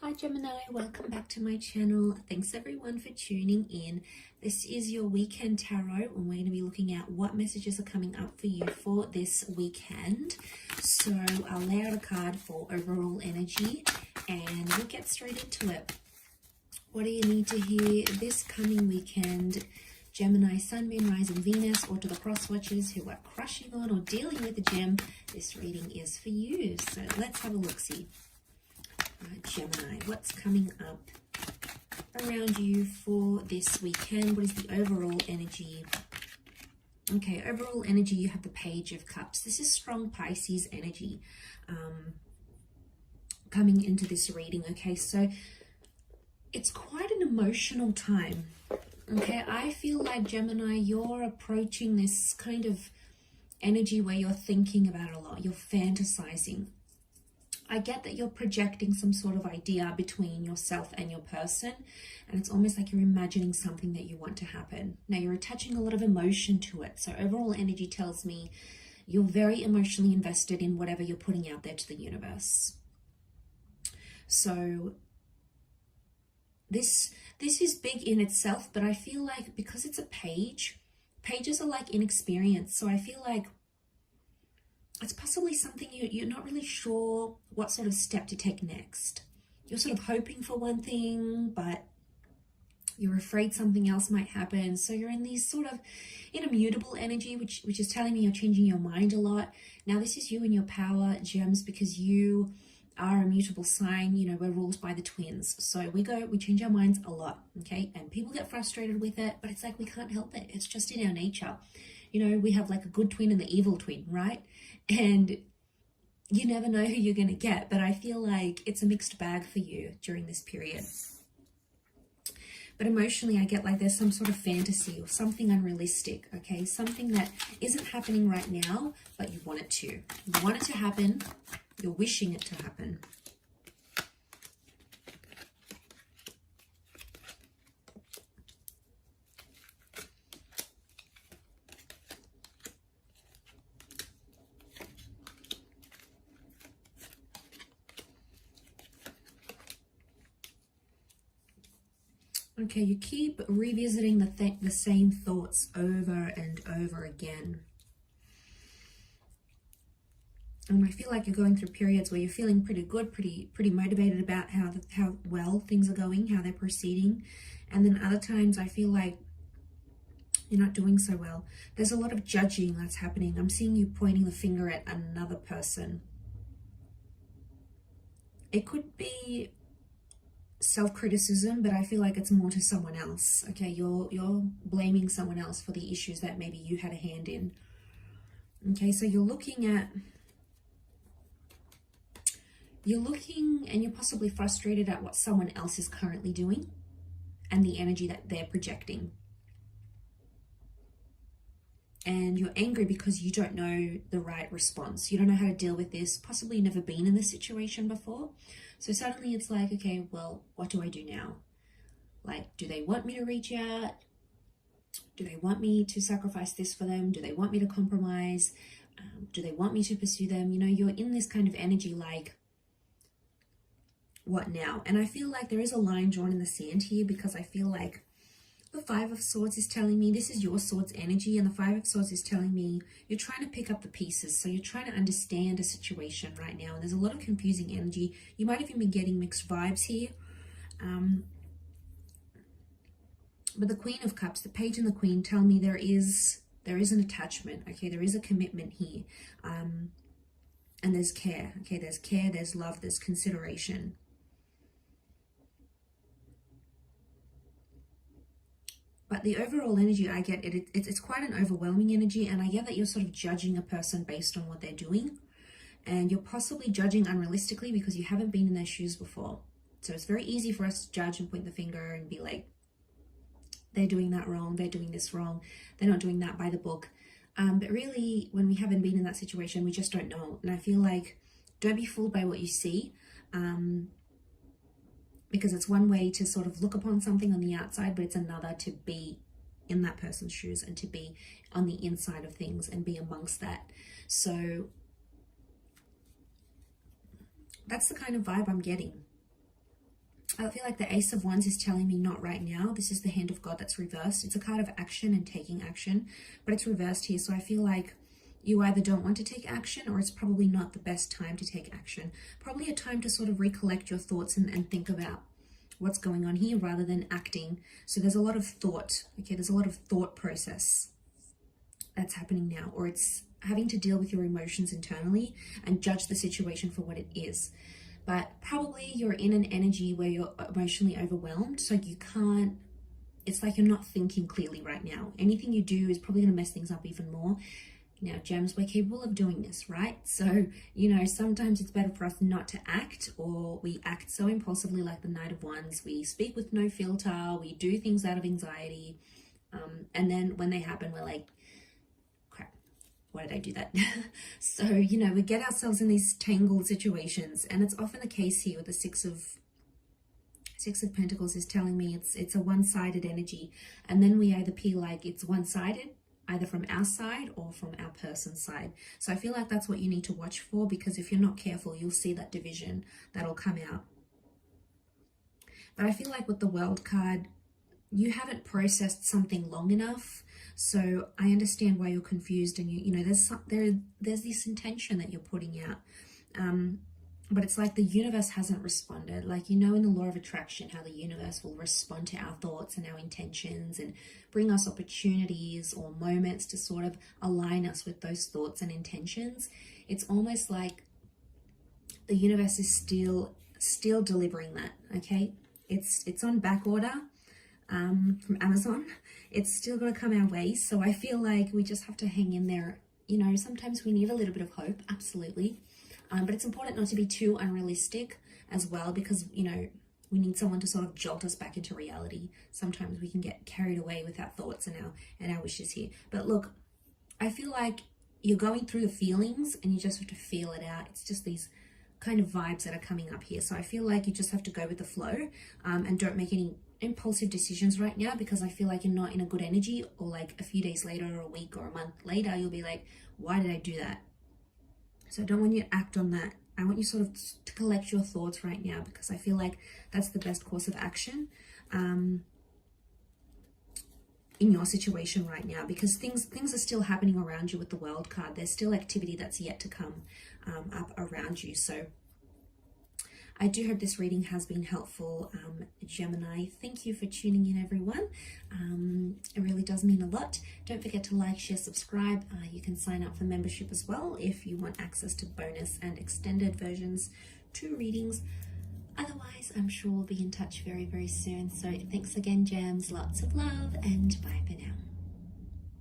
Hi Gemini, welcome back to my channel. Thanks everyone for tuning in. This is your weekend tarot and we're going to be looking at what messages are coming up for you for this weekend. So I'll lay out a card for overall energy and we'll get straight into it. What do you need to hear this coming weekend? Gemini, Sun, Moon, Rising, Venus, or to the cross watchers who are crushing on or dealing with a gem, this reading is for you. So let's have a look-see. Gemini, what's coming up around you for this weekend? What is the overall energy? Okay, overall energy, you have the Page of Cups. This is strong Pisces energy coming into this reading. Okay, so it's quite an emotional time. Okay, I feel like Gemini, you're approaching this kind of energy where you're thinking about it a lot. You're fantasizing. I get that you're projecting some sort of idea between yourself and your person, and it's almost like you're imagining something that you want to happen. Now, you're attaching a lot of emotion to it. So overall energy tells me you're very emotionally invested in whatever you're putting out there to the universe. So this is big in itself, but I feel like because it's a page, pages are like inexperienced. So I feel like it's possibly something you're not really sure what sort of step to take next. You're sort of hoping for one thing, but you're afraid something else might happen. So you're in these sort of immutable energy, which is telling me you're changing your mind a lot. Now, this is you and your power, gems, because you are a mutable sign. You know, we're ruled by the twins. So we change our minds a lot, okay? And people get frustrated with it, but it's like we can't help it. It's just in our nature. You know, we have like a good twin and the evil twin, right? And you never know who you're going to get, but I feel like it's a mixed bag for you during this period. But emotionally, I get like there's some sort of fantasy or something unrealistic, okay? Something that isn't happening right now, but you want it to. You want it to happen. You're wishing it to happen. Okay, you keep revisiting the same thoughts over and over again. And I feel like you're going through periods where you're feeling pretty good, pretty motivated about how well things are going, how they're proceeding. And then other times I feel like you're not doing so well. There's a lot of judging that's happening. I'm seeing you pointing the finger at another person. It could be self-criticism, but I feel like it's more to someone else. Okay, you're blaming someone else for the issues that maybe you had a hand in. Okay, so you're looking and you're possibly frustrated at what someone else is currently doing and the energy that they're projecting. And you're angry because you don't know the right response. You don't know how to deal with this. Possibly never been in this situation before. So suddenly it's like, okay, well, what do I do now? Like, do they want me to reach out? Do they want me to sacrifice this for them? Do they want me to compromise? Do they want me to pursue them? You know, you're in this kind of energy like, what now? And I feel like there is a line drawn in the sand here because I feel like the Five of Swords is telling me this is your Swords energy, and the Five of Swords is telling me you're trying to pick up the pieces. So you're trying to understand a situation right now, and there's a lot of confusing energy. You might even be getting mixed vibes here. But the Queen of Cups, the Page and the Queen tell me there is an attachment, okay? There is a commitment here. And there's care, okay? There's care, there's love, there's consideration. But the overall energy I get, it's quite an overwhelming energy, and I get that you're sort of judging a person based on what they're doing, and you're possibly judging unrealistically because you haven't been in their shoes before. So it's very easy for us to judge and point the finger and be like, they're doing that wrong, they're doing this wrong, they're not doing that by the book. But really, when we haven't been in that situation, we just don't know. And I feel like, don't be fooled by what you see. Because it's one way to sort of look upon something on the outside, but it's another to be in that person's shoes and to be on the inside of things and be amongst that. So that's the kind of vibe I'm getting. I feel like the Ace of Wands is telling me not right now. This is the Hand of God that's reversed. It's a card of action and taking action, but it's reversed here. So I feel like you either don't want to take action, or it's probably not the best time to take action. Probably a time to sort of recollect your thoughts and think about what's going on here rather than acting. So there's a lot of thought, okay? There's a lot of thought process that's happening now, or it's having to deal with your emotions internally and judge the situation for what it is. But probably you're in an energy where you're emotionally overwhelmed, so you can't, it's like you're not thinking clearly right now. Anything you do is probably going to mess things up even more. Now, gems, we're capable of doing this, right? So, you know, sometimes it's better for us not to act, or we act so impulsively like the Knight of Wands. We speak with no filter. We do things out of anxiety. And then when they happen, we're like, crap, why did I do that? So, you know, we get ourselves in these tangled situations. And it's often the case here with the Six of Pentacles is telling me it's a one-sided energy. And then we either feel like it's one-sided, either from our side or from our person's side. So I feel like that's what you need to watch for, because if you're not careful, you'll see that division that'll come out. But I feel like with the World card, you haven't processed something long enough. So I understand why you're confused, and you know there's this intention that you're putting out. But it's like the universe hasn't responded. Like, you know, in the law of attraction, how the universe will respond to our thoughts and our intentions and bring us opportunities or moments to sort of align us with those thoughts and intentions. It's almost like the universe is still delivering that, okay? It's on back order from Amazon. It's still got to come our way. So I feel like we just have to hang in there. You know, sometimes we need a little bit of hope, absolutely. But it's important not to be too unrealistic as well, because, you know, we need someone to sort of jolt us back into reality. Sometimes we can get carried away with our thoughts and our wishes here. But look, I feel like you're going through the feelings and you just have to feel it out. It's just these kind of vibes that are coming up here. So I feel like you just have to go with the flow, and don't make any impulsive decisions right now, because I feel like you're not in a good energy, or like a few days later or a week or a month later, you'll be like, why did I do that? So I don't want you to act on that. I want you sort of to collect your thoughts right now, because I feel like that's the best course of action in your situation right now, because things are still happening around you with the World card. There's still activity that's yet to come up around you. So I do hope this reading has been helpful, Gemini. Thank you for tuning in, everyone. It really does mean a lot. Don't forget to like, share, subscribe. You can sign up for membership as well if you want access to bonus and extended versions to readings. Otherwise, I'm sure we'll be in touch very, very soon. So thanks again, gems. Lots of love, and bye for now.